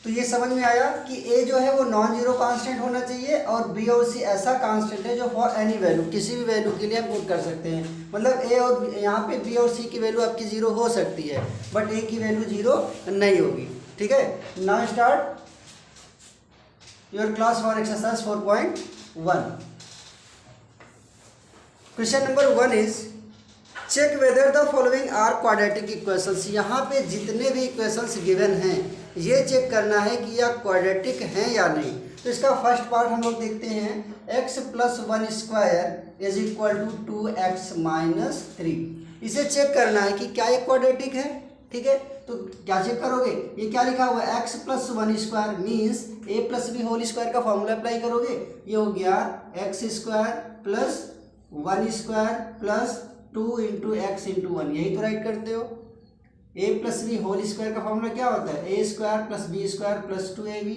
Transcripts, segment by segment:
तो ये समझ में आया कि ए जो है वो नॉन जीरो कांस्टेंट होना चाहिए और बी और सी ऐसा कांस्टेंट है जो फॉर एनी वैल्यू, किसी भी वैल्यू के लिए हम पुट कर सकते हैं। मतलब ए और यहाँ पे बी और सी की वैल्यू आपकी जीरो हो सकती है बट ए की वैल्यू जीरो नहीं होगी। ठीक है, now start your class for exercise 4.1। Question number 1 is check whether the following are quadratic equations. यहाँ पे जितने भी इक्वेशंस गिवन हैं ये चेक करना है कि यह क्वाड्रेटिक हैं या नहीं। तो इसका फर्स्ट पार्ट हम लोग देखते हैं, x + 1² = 2x - 3। इसे चेक करना है कि क्या ये क्वाड्रेटिक है। ठीक है, तो क्या चेक करोगे, ये क्या लिखा हुआ है x + 1² मीन्स a + b² का फॉर्मूला अप्लाई करोगे, ये हो गया x² + 1² + 2 × x × 1, यही तो राइट करते हो। a + b² का फॉर्मूला क्या होता है, a² + b² + 2ab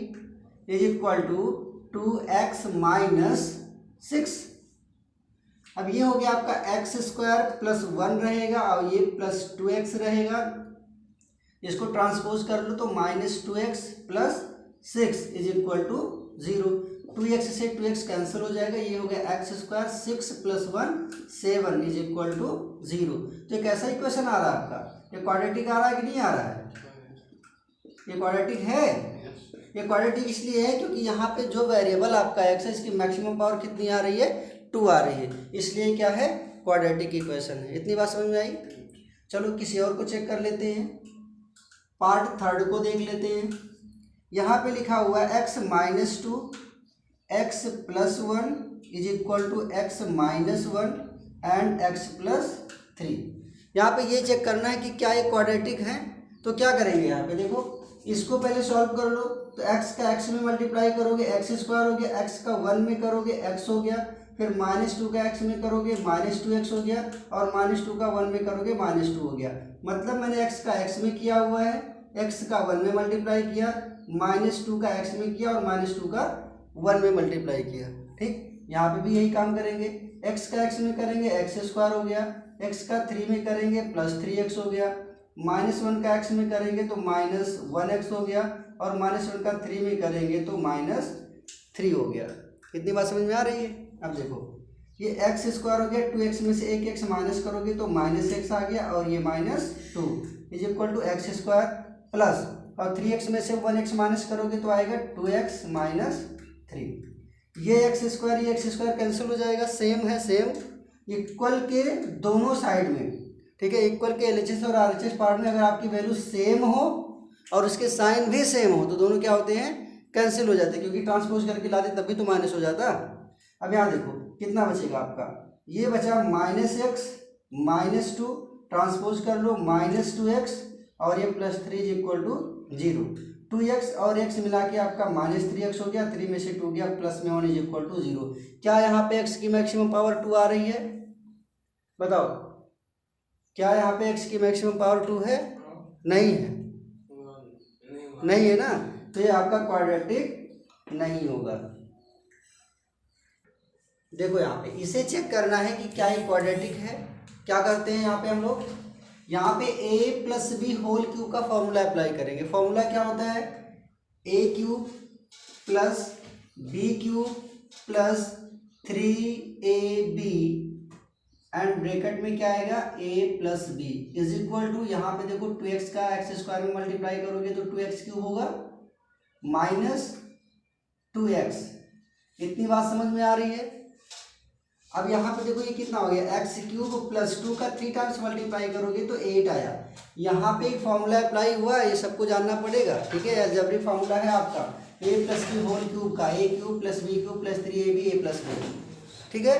= 2x - 6। अब ये हो गया आपका x² + 1 रहेगा और ये +2x रहेगा, इसको ट्रांसपोज कर लो तो -2x + 6 = 0। 2x से 2x कैंसिल हो जाएगा, ये हो गया x² 6 + 1 7 = 0। तो एक ऐसा इक्वेशन आ रहा है आपका, ये क्वाड्रेटिक आ रहा है कि नहीं आ रहा है, ये क्वाड्रेटिक है। ये क्वाड्रेटिक इसलिए है क्योंकि यहाँ पे जो वेरिएबल आपका x है इसकी मैक्सिमम पावर कितनी आ रही है, 2 आ रही है, इसलिए क्या है क्वाड्रेटिक इक्वेशन है। इतनी बात समझ में आई। चलो किसी और को चेक कर लेते हैं, पार्ट थर्ड को देख लेते हैं। यहाँ पे लिखा हुआ है x - 2 x + 1 = x - 1 and x + 3। यहाँ पे ये चेक करना है कि क्या ये क्वाड्रेटिक है। तो क्या करेंगे, यहाँ पे देखो, इसको पहले सॉल्व कर लो। तो x का x में मल्टीप्लाई करोगे x² हो गया, x का 1 में करोगे x हो गया, फिर -2 का x में करोगे -2x हो गया और -2 का 1 में करोगे -2 हो गया। मतलब मैंने x का x में किया हुआ है, x का 1 में मल्टीप्लाई किया, -2 का x में किया और -2 का 1 में मल्टीप्लाई किया। ठीक, यहाँ पे भी यही काम करेंगे, x का x में करेंगे x² हो गया, x का 3 में करेंगे +3x हो गया, -1 का x में करेंगे तो -1x हो गया और -1 का 3 में करेंगे तो -3 हो गया। इतनी बात समझ में आ रही है। अब देखो ये x² हो गया, 2x में से एक x माइनस करोगे तो -x आ गया और ये -2 = x² प्लस और 3x में से 1x माइनस करोगे तो आएगा 2x - 3। ये x² कैंसिल हो जाएगा, सेम है सेम, इक्वल के दोनों साइड में। ठीक है, इक्वल के LHS और RHS पार्ट में अगर आपकी वैल्यू सेम हो और उसके साइन भी सेम हो तो दोनों क्या होते हैं, कैंसिल हो जाते हैं, क्योंकि ट्रांसपोज करके लाते तब भी तो माइनस हो जाता। अब यहाँ देखो कितना बचेगा आपका, ये बचा -x - 2, ट्रांसपोज कर लो -2x और ये +3 = 0। 2x और x मिला के आपका -3x हो गया, 3 में से 2 गया, प्लस में 1 = 0। क्या यहाँ पे x की मैक्सिमम पावर 2 आ रही है, बताओ, क्या यहाँ पे x की मैक्सिमम पावर 2 है, नहीं है, नहीं है ना, तो ये आपका क्वाड्रेटिक नहीं होगा। देखो यहाँ पे इसे चेक करना है कि क्या ये क्वाड्रेटिक है। क्या करते हैं यहाँ पे हम लोग, यहाँ पे a + b² का फॉर्मूला अप्लाई करेंगे। फॉर्मूला क्या होता है, a³ + b³ + 3ab and bracket में क्या आएगा a + b = यहाँ पे देखो 2x का x² में मल्टीप्लाई करोगे तो 2x³ होगा -2x। इतनी बात समझ में आ रही है। अब यहाँ पे देखो ये कितना हो गया, x³ + 2 का 3 टाइम्स मल्टीप्लाई करोगे तो 8 आया। यहाँ पे एक फॉर्मूला अप्लाई हुआ, ये सबको जानना पड़ेगा। ठीक है, अलजेब्रिक फॉर्मूला है आपका a + b³ का, a³ + b³ + 3ab a + b। ठीक है,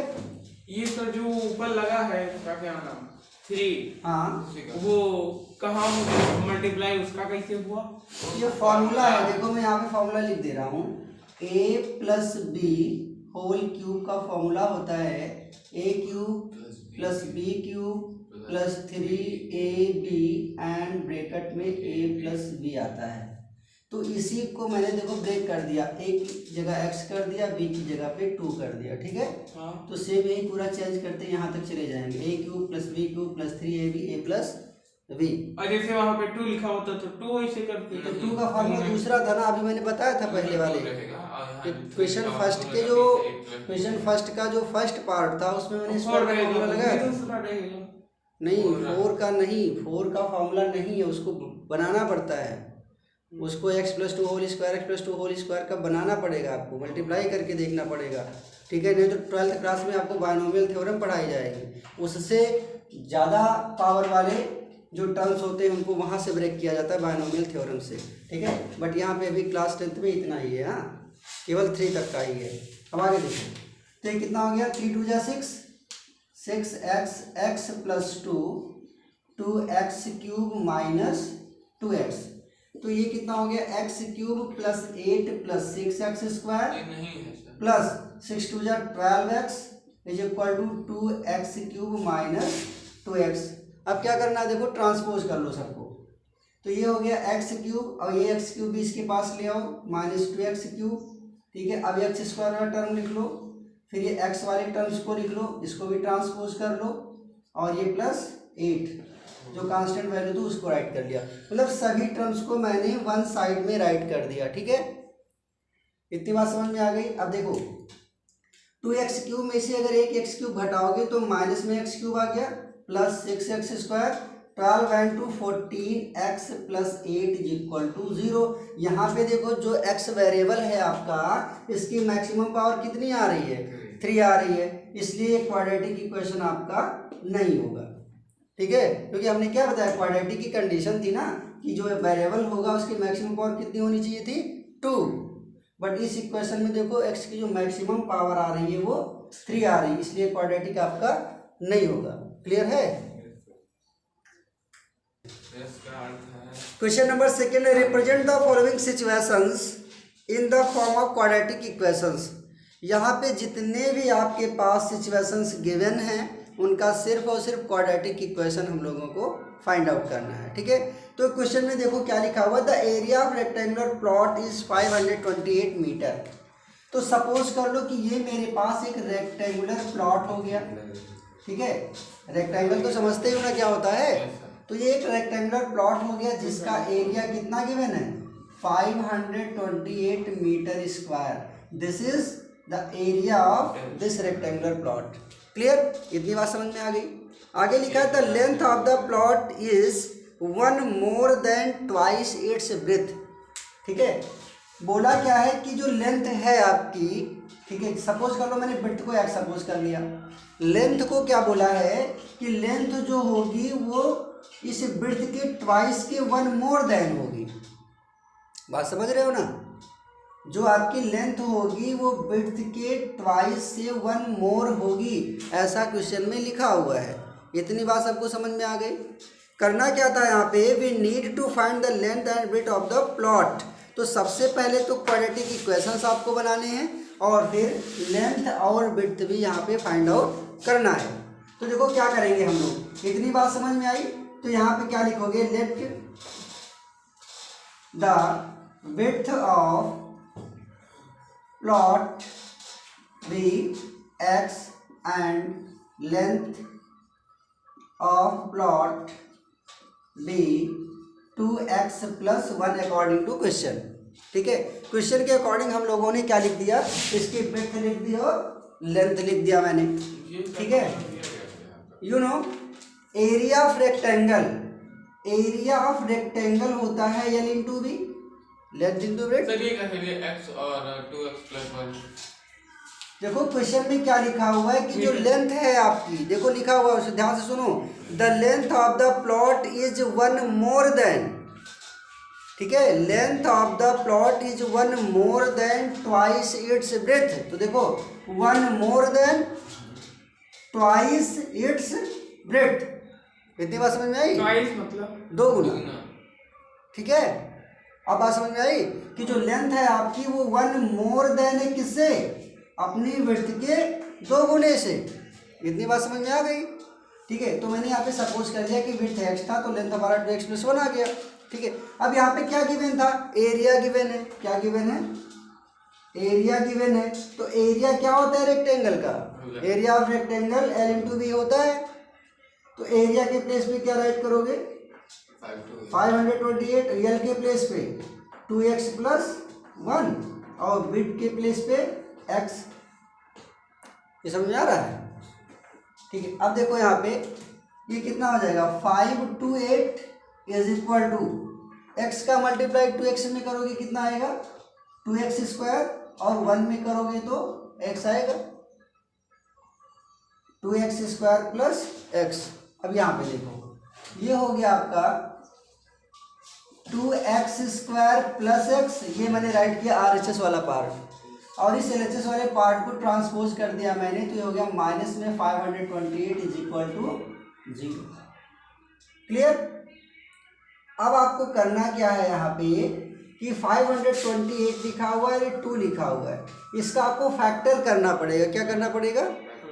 ये तो जो ऊपर लगा है उसका क्या नाम 3, हाँ वो कहाँ मल्टीप्लाई उसका कैसे हुआ, ये फॉर्मूला है। देखो मैं यहाँ पे फॉर्मूला लिख दे रहा हूँ, a + b² का फॉर्मूला होता है a³ + b³ + 3ab and bracket में a + b आता है। तो इसी को मैंने देखो ब्रेक कर दिया, a की जगह x कर दिया, b की जगह पे 2 कर दिया। ठीक है, तो सेम यही पूरा चेंज करते यहाँ तक चले जाएंगे, a³ + b³ + 3ab a + we. और जैसे वहाँ पे 2 लिखा होता तो 2 ऐसे करते। तो 2 का फार्मूला दूसरा था ना, अभी मैंने बताया था पहले वाले क्वेश्चन फर्स्ट का जो फर्स्ट पार्ट था उसमें मैंने स्क्वायर का फार्मूला लगाया था। नहीं, 4 का नहीं, 4 का फार्मूला नहीं है, उसको बनाना पड़ता है। उसको x + 2 whole square, x + 2 whole square का बनाना पड़ेगा, आपको मल्टीप्लाई करके देखना पड़ेगा, ठीक है। नहीं तो 12th क्लास में आपको बायनोमियल थ्योरम पढ़ाई जाएगी, उससे ज़्यादा पावर वाले जो टर्म्स होते हैं उनको वहाँ से ब्रेक किया जाता है बायनोमियल थ्योरम से, ठीक है। बट यहाँ पे अभी क्लास 10th में इतना ही है, हाँ, केवल 3 तक का ही है। अब आगे देखिए, तो ये कितना हो गया, 3 × 2 = 6, 6x x + 2 2x³ - 2x, तो ये कितना हो गया, x³ + 8 + 6x² plus 6 × 2 = 12x = 2x³ - 2x। अब क्या करना है, देखो ट्रांसपोज कर लो सबको, तो ये हो गया x³ और ये x³ भी इसके पास ले आओ -2x³, ठीक है। अब x² वाला टर्म लिख लो, फिर ये x वाले टर्म्स को लिख लो, इसको भी ट्रांसपोज कर लो, और ये +8 जो कांस्टेंट वैल्यू थी उसको राइट कर लिया। मतलब सभी टर्म्स को मैंने वन साइड में राइट कर दिया, ठीक है। इतनी बात समझ में आ गई। अब देखो 2x³ में से अगर एक x³ घटाओगे तो माइनस में x³ आ गया, प्लस 6x², 12 × 2 14x + 8 = 0। यहाँ पे देखो जो x वेरिएबल है आपका, इसकी मैक्सिमम पावर कितनी आ रही है, 3 आ रही है, इसलिए क्वाड्रेटिक इक्वेशन आपका नहीं होगा, ठीक है। क्योंकि हमने क्या बताया, क्वाड्रेटिक की कंडीशन थी ना कि जो वेरिएबल होगा उसकी मैक्सिमम पावर कितनी होनी चाहिए थी, 2। बट इस इक्वेशन में देखो x की जो मैक्सिमम पावर आ रही है वो 3 आ रही है, इसलिए क्वाड्रेटिक आपका नहीं होगा। क्लियर है। Question number 2, represent the following situations in the form of quadratic equations. यहाँ पे जितने भी आपके पास सिचुएशंस गिवन हैं उनका सिर्फ और सिर्फ क्वाड्रेटिक इक्वेशन हम लोगों को फाइंड आउट करना है, ठीक है। तो क्वेश्चन में देखो क्या लिखा हुआ, the area of rectangular plot is 528 metre. तो सपोज कर लो कि ये मेरे पास एक रेक्टेंगुलर प्लॉट हो गया, ठीक है। रेक्टेंगल तो समझते ही हो ना क्या होता है, तो ये एक रेक्टेंगुलर प्लॉट हो गया जिसका एरिया कितना गिवन है, 528 metre square. This is the area of this rectangular plot. Clear, इतनी बात समझ में आ गई। आगे लिखा है the length of the plot is 1 more than twice its breadth, ठीक है। बोला क्या है कि जो लेंथ है आपकी, ठीक है, सपोज कर लो मैंने ब्रेड्थ को x सपोज कर लिया, लेंथ को क्या बोला है कि लेंथ जो होगी वो इस ब्रेड्थ के ट्वाइस के 1 more than होगी। बात समझ रहे हो ना, जो आपकी लेंथ होगी वो ब्रेड्थ के ट्वाइस से 1 more होगी, ऐसा क्वेश्चन में लिखा हुआ है। इतनी बात सबको समझ में आ गई। करना क्या था यहाँ पे, we need to find the length and breadth of the plot. तो सबसे पहले तो क्वाड्रेटिक इक्वेशंस आपको बनाने हैं और फिर लेंथ और ब्रेड्थ भी यहाँ पे फाइंड आउट करना है। तो देखो क्या करेंगे हम लोग, इतनी बात समझ में आई। तो यहाँ पे क्या लिखोगे, let the width of plot be x and length of plot be 2x + 1 according to question, ठीक है। क्वेश्चन के अकॉर्डिंग हम लोगों ने क्या लिख दिया, इसकी ब्रेड्थ लिख दी और लेंथ लिख दिया मैंने, ठीक है। You know area of rectangle, area of rectangle होता है L × B, length × breadth. x और 2x + 1। देखो क्वेश्चन में क्या लिखा हुआ है कि जो लेंथ है आपकी, देखो लिखा हुआ है, उसे ध्यान से सुनो, the length of the plot is 1 more than, ठीक है, length of the plot is 1 more than twice its breadth। तो देखो 1 more than twice its breadth, इतनी बात समझ में आई, ट्वाइस मतलब 2 गुना, ठीक है। अब बात समझ में आई कि जो लेंथ है आपकी वो 1 more than है, किससे, अपनी विड्थ के 2 गुने से। इतनी बात समझ में आ गई, ठीक है। तो मैंने यहाँ पे सपोज कर लिया कि विड्थ x था तो लेंथ हमारा 2x + 1 आ गया, ठीक है। अब यहाँ पे क्या गिवन था, एरिया गिवन है, क्या गिवन है, एरिया गिवन है। तो एरिया क्या होता है रेक्टेंगल का, area of rectangle L × B होता है। तो एरिया के प्लेस पे क्या राइट करोगे, 528 रियल के प्लेस पे 2x प्लस 1 और बिट के प्लेस पे x। ये समझ में आ रहा है? ठीक है, अब देखो यहाँ पे ये कितना हो जाएगा, 528 इज इक्वल टू x का मल्टीप्लाई 2x में करोगे कितना आएगा, 2x स्क्वायर, और 1 में करोगे तो x आएगा, 2x स्क्वायर प्लस x। अब यहाँ पे देखो ये हो गया आपका 2x स्क्वायर प्लस x, ये मैंने राइट किया RHS वाला पार्ट, और इस LHS वाले पार्ट को ट्रांसपोज कर दिया मैंने, तो ये हो गया माइनस में 528 इज इक्वल टू 0। क्लियर? अब आपको करना क्या है यहाँ पे कि 528 लिखा हुआ है, 2 लिखा हुआ है, इसका आपको फैक्टर करना पड़ेगा। क्या करना पड़ेगा?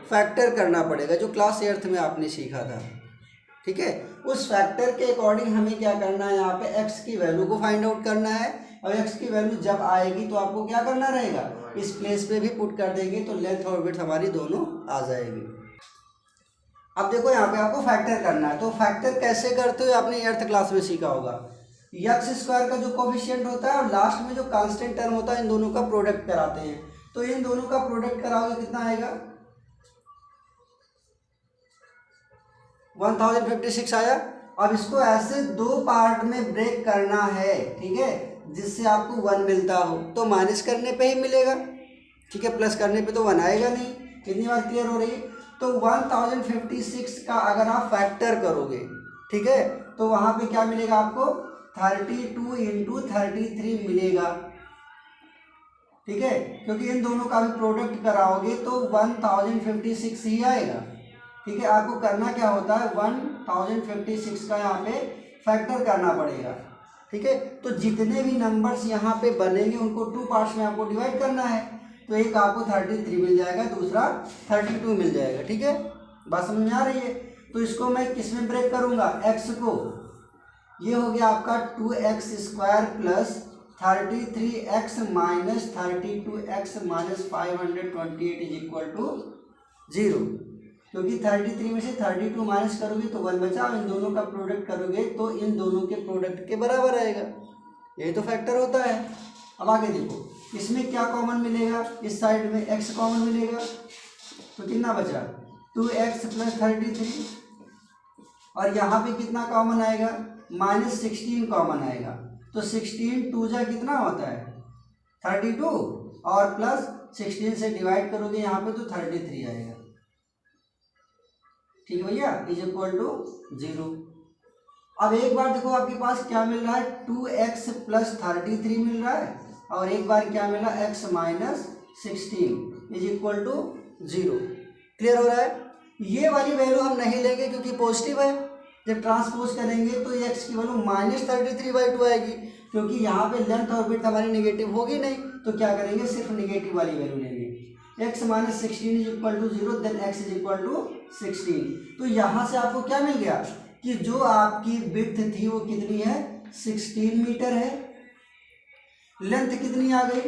फैक्टर करना पड़ेगा, जो क्लास 8th में आपने सीखा था। ठीक है, उस फैक्टर के अकॉर्डिंग हमें क्या करना है, यहाँ पे x की वैल्यू को फाइंड आउट करना है, और x की वैल्यू जब आएगी तो आपको क्या करना रहेगा, इस प्लेस पे भी पुट कर देंगे, तो लेंथ और विड्थ हमारी दोनों आ जाएगी। अब देखो यहाँ पे आपको फैक्टर करना है, तो फैक्टर कैसे करते हो आपने 8th क्लास में सीखा होगा। एक्स स्क्वायर का जो कोफिशिएंट होता है और लास्ट में जो कांस्टेंट टर्म होता है, इन दोनों का प्रोडक्ट कराते हैं, तो इन दोनों का प्रोडक्ट कराओगे कितना आएगा, 1056 आया। अब इसको ऐसे 2 पार्ट में ब्रेक करना है, ठीक है, जिससे आपको 1 मिलता हो, तो माइनस करने पे ही मिलेगा, ठीक है, प्लस करने पे तो 1 आएगा नहीं। कितनी बात क्लियर हो रही है? तो 1056 का अगर आप फैक्टर करोगे, ठीक है, तो वहाँ पे क्या मिलेगा आपको, 32 इंटू 33 मिलेगा, ठीक है, क्योंकि इन दोनों का भी प्रोडक्ट कराओगे तो 1056 ही आएगा। ठीक है, आपको करना क्या होता है, 1056 का यहाँ पे फैक्टर करना पड़ेगा। ठीक है, तो जितने भी नंबर्स यहाँ पे बनेंगे उनको 2 पार्ट्स में आपको डिवाइड करना है, तो एक आपको 33 मिल जाएगा, दूसरा 32 मिल जाएगा। ठीक है, बात समझ में आ रही है? तो इसको मैं किस में ब्रेक करूँगा, x को, ये हो गया आपका 2x square plus 33x minus 32x minus 528 is equal to 0, क्योंकि 33 में से 32 माइनस करोगे तो 1 बचा, इन दोनों का प्रोडक्ट करोगे तो इन दोनों के प्रोडक्ट के बराबर आएगा। यही तो फैक्टर होता है। अब आगे देखो, इसमें क्या कॉमन मिलेगा, इस साइड में x कॉमन मिलेगा, तो कितना बचा, 2x प्लस 33, और यहाँ पे कितना कॉमन आएगा, माइनस 16 कॉमन आएगा, तो 16 2 जा कितना होता है 32, और प्लस 16 से डिवाइड करोगे यहाँ पे तो 33 आएगा। ठीक है भैया, इज इक्वल टू 0। अब एक बार देखो आपके पास क्या मिल रहा है, 2x प्लस 33 मिल रहा है, और एक बार क्या मिला, x minus 16 is equal to 0। Clear हो रहा है? ये वाली वैल्यू हम नहीं लेंगे क्योंकि पॉजिटिव है, जब ट्रांसपोज करेंगे तो ये x की वैल्यू माइनस 33/2 आएगी, क्योंकि यहाँ पे लेंथ और विड्थ हमारी नेगेटिव होगी नहीं, तो क्या करेंगे, सिर्फ नेगेटिव वाली वैल्यू लेंगे। x minus 16 is equal to 0, then x is equal to 16। तो यहाँ से आपको क्या मिल गया कि जो आपकी विड्थ थी वो कितनी है, 16 मीटर है, लेंथ कितनी आ गई,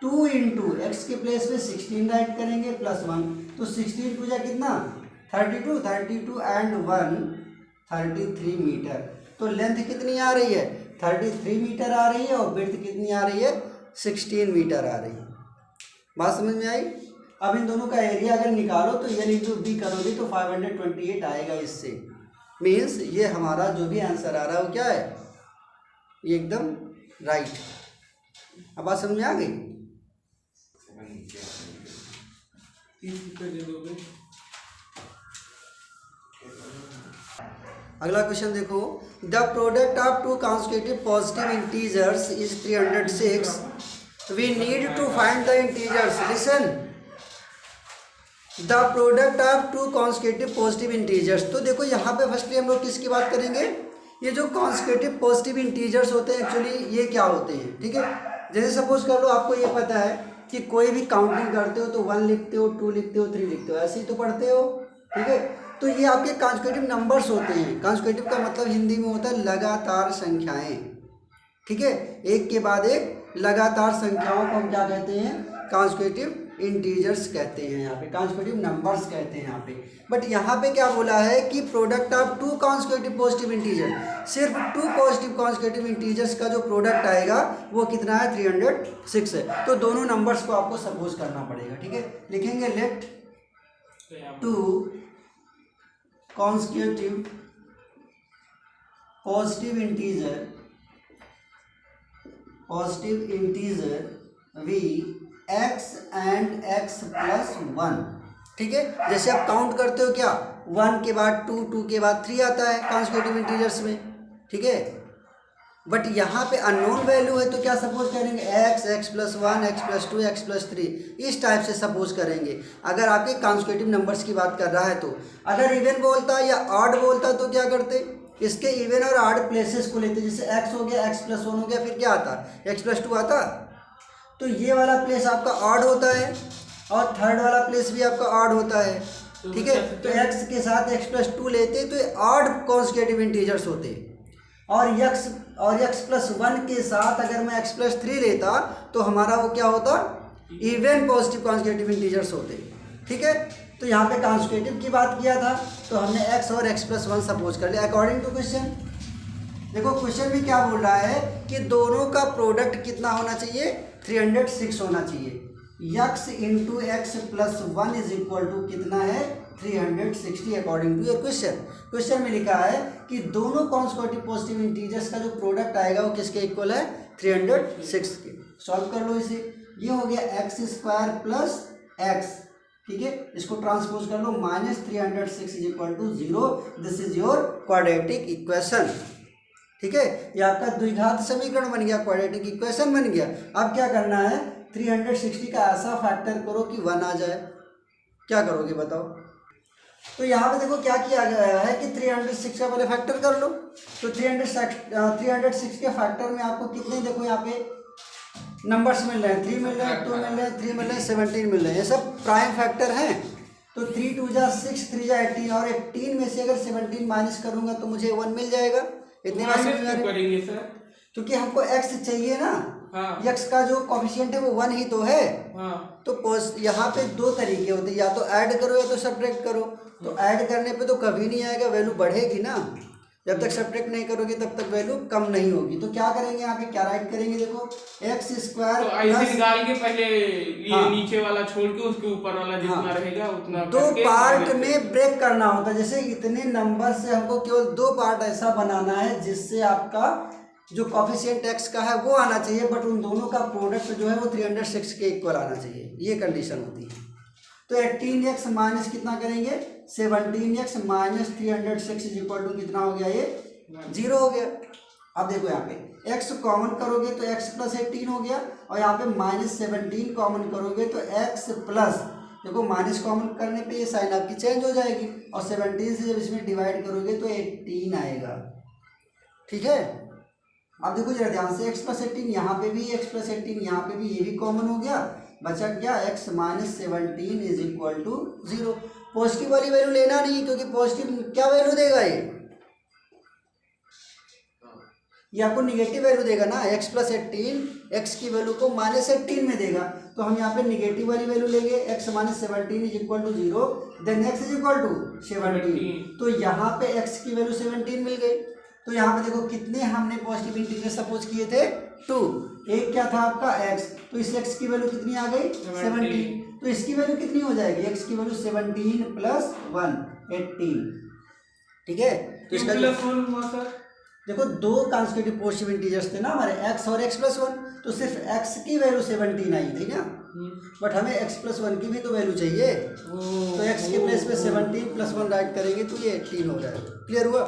2 इंटू एक्स के प्लेस पे 16 राइट करेंगे प्लस 1, तो 16 टू जा कितना 32, 32 एंड 1 33 मीटर। तो लेंथ कितनी आ रही है, 33 मीटर आ रही है, और विड्थ कितनी आ रही है, 16 मीटर आ रही है। बात समझ में आई? अब इन दोनों का एरिया अगर निकालो तो ये इंटू बी करोगे तो 528 आएगा। इससे मीन्स ये हमारा जो भी आंसर आ रहा है वो क्या है, ये एकदम राइट। अब बात समझ में आ गई? अगला क्वेश्चन देखो, the product of 2 consecutive positive integers is 306, we need to find the integers. Listen, the product of 2 consecutive positive integers. तो देखो यहाँ पे फर्स्टली हम लोग किसकी बात करेंगे, ये जो consecutive पॉजिटिव इंटीजर्स होते हैं एक्चुअली ये क्या होते हैं। ठीक है, जैसे सपोज कर लो आपको ये पता है कि कोई भी काउंटिंग करते हो तो 1 लिखते हो, 2 लिखते हो, 3 लिखते हो, ऐसे ही तो पढ़ते हो। ठीक है, तो ये आपके कॉन्सेक्यूटिव नंबर्स होते हैं। कॉन्सेक्यूटिव का मतलब हिंदी में होता है लगातार संख्याएं। ठीक है, एक के बाद एक लगातार संख्याओं को हम क्या कहते हैं, कॉन्सेक्यूटिव इंटीजर्स कहते हैं, यहाँ पे कॉन्सेक्यूटिव नंबर्स कहते हैं यहाँ पे। बट यहाँ पे क्या बोला है कि product of two consecutive positive integer, सिर्फ टू पॉजिटिव कॉन्सेक्यूटिव इंटीजर्स का जो प्रोडक्ट आएगा वो कितना है 306 है। तो दोनों नंबर्स को आपको सपोज करना पड़ेगा, ठीक है। लिखेंगे let two consecutive positive integer we x and x plus 1, ठीक है। जैसे आप काउंट करते हो क्या, 1 के बाद 2, 2 के बाद 3 आता है कॉन्सेक्यूटिव इंटीजर्स में, ठीक है। बट यहाँ पे अननोन वैल्यू है तो क्या सपोज करेंगे x, x plus 1, x plus 2, x plus 3, इस टाइप से सपोज करेंगे अगर आपके कॉन्सेक्यूटिव नंबर्स की बात कर रहा है तो। अगर इवन बोलता या ऑड बोलता तो क्या करते, इसके इवन और ऑड प्लेसेस को लेते, जैसे x हो गया, x प्लस 1 हो गया, फिर क्या आता, x प्लस 2 आता। तो ये वाला प्लेस आपका ऑड होता है और थर्ड वाला प्लेस भी आपका ऑड होता है, ठीक है। तो x के साथ x प्लस 2 लेते तो ऑड कॉन्सेक्यूटिव इंटीजर्स होते, और x प्लस 1 के साथ अगर मैं x प्लस 3 लेता तो हमारा वो क्या होता, इवन पॉजिटिव कॉन्सेक्यूटिव इंटीजर्स होते, ठीक है। तो यहाँ पे कॉन्सेक्यूटिव की बात किया था तो हमने x और x प्लस 1 सपोज कर लिया अकॉर्डिंग टू क्वेश्चन। देखो क्वेश्चन भी क्या बोल रहा है कि दोनों का प्रोडक्ट कितना होना चाहिए, 306 होना चाहिए। x into x plus 1 is equal to कितना है, 360 according to your question. Question में लिखा है कि दोनों कॉन्सेक्यूटिव पॉजिटिव इंटीजर्स का जो प्रोडक्ट आएगा वो किसके इक्वल है, 306 के। सॉल्व कर लो इसे, ये हो गया एक्स स्क्वायर प्लस एक्स, ठीक है। इसको ट्रांसपोज कर लो, -306 is equal to 0। This is your quadratic equation, ठीक है। ये आपका द्विघात समीकरण बन गया, क्वाड्रेटिक इक्वेशन बन गया। अब क्या करना है, 360 का ऐसा फैक्टर करो कि 1 आ जाए। क्या करोगे बताओ। तो यहाँ पे देखो क्या किया गया है कि 306 का पहले फैक्टर कर लो। तो 306 के फैक्टर में आपको कितने, देखो यहाँ पे नंबर्स मिल रहे हैं, 3 मिल रहे हैं, 2 मिल रहे हैं, 3 मिल रहे हैं, 17 मिल रहे हैं, ये सब प्राइम फैक्टर हैं। तो 3 2 जा 6, 3 जा 18, और 18 में से अगर 17 माइनस करूंगा तो मुझे 1 मिल जाएगा। इतनी बात समझ में करेंगे सर, क्योंकि हमको x चाहिए ना। हाँ। x का जो कोफिशिएंट है वो 1 ही तो है। हाँ। तो यहाँ पे दो तरीके होते हैं, या तो ऐड करो या तो सब्ट्रैक्ट करो। तो ऐड करने पे तो कभी नहीं आएगा, वैल्यू बढ़ेगी ना। जब तक सब्ट्रैक्ट नहीं करोगे तब तक वैल्यू कम नहीं होगी। तो क्या करेंगे यहाँ पे, क्या राइट करेंगे, देखो एक्स स्क्वायर तो ऐसे निकाल के पहले ये नीचे वाला छोड़ के उसके ऊपर वाला जितना रहेगा उतना दो पार्ट में ब्रेक करना होता है। जैसे इतने नंबर से हमको केवल 2 पार्ट ऐसा बनाना है जिससे आपका जो कोफिशिएंट एक्स का है वो आना चाहिए, बट उन दोनों का प्रोडक्ट जो है वो 306 के इक्वल आना चाहिए, ये कंडीशन होती है। तो 18x माइनस कितना करेंगे, 17x minus 306 is equal to कितना हो गया, ये 0 हो गया। अब देखो यहाँ पे x कॉमन करोगे तो x प्लस 18 हो गया, और यहाँ पे -17 कॉमन करोगे तो x प्लस, देखो माइनस कॉमन करने पे ये साइन आपकी चेंज हो जाएगी, और 17 से जब इसमें डिवाइड करोगे तो 18 आएगा, ठीक है। अब देखो जरा ध्यान से, x प्लस 18 यहाँ पे भी, x प्लस 18 यहाँ पे भी, ये भी कॉमन हो गया, बचा क्या, x minus 17 is equal to 0। Positive वाली वैल्यू लेना नहीं, क्योंकि पॉजिटिव क्या वैल्यू देगा, ये आपको निगेटिव वैल्यू देगा ना। x प्लस 18 x की वैल्यू को -18 में देगा, तो हम यहाँ पे निगेटिव वाली वैल्यू लेंगे, x minus 17 is equal to 0, then x is equal to 17। तो यहाँ पे x की वैल्यू 17 मिल गई। तो यहाँ पे देखो कितने हमने पॉजिटिव इंटीजर सपोज किए थे, 2। एक क्या था आपका x, तो इस x की वैल्यू कितनी आ गई, 17। तो इसकी वैल्यू कितनी हो जाएगी, x की वैल्यू 17 प्लस 1 18, ठीक है। तो इसका हुआ सर, देखो 2 कॉन्सेक्यूटिव पॉजिटिव इंटीजर्स थे ना हमारे, x और x प्लस 1, तो सिर्फ x की वैल्यू 17 आई थी ना, बट हमें x प्लस 1 की भी तो वैल्यू चाहिए। तो x के प्लेस पे 17 प्लस 1 राइट करेंगे तो ये 18 हो जाएगा। क्लियर हुआ।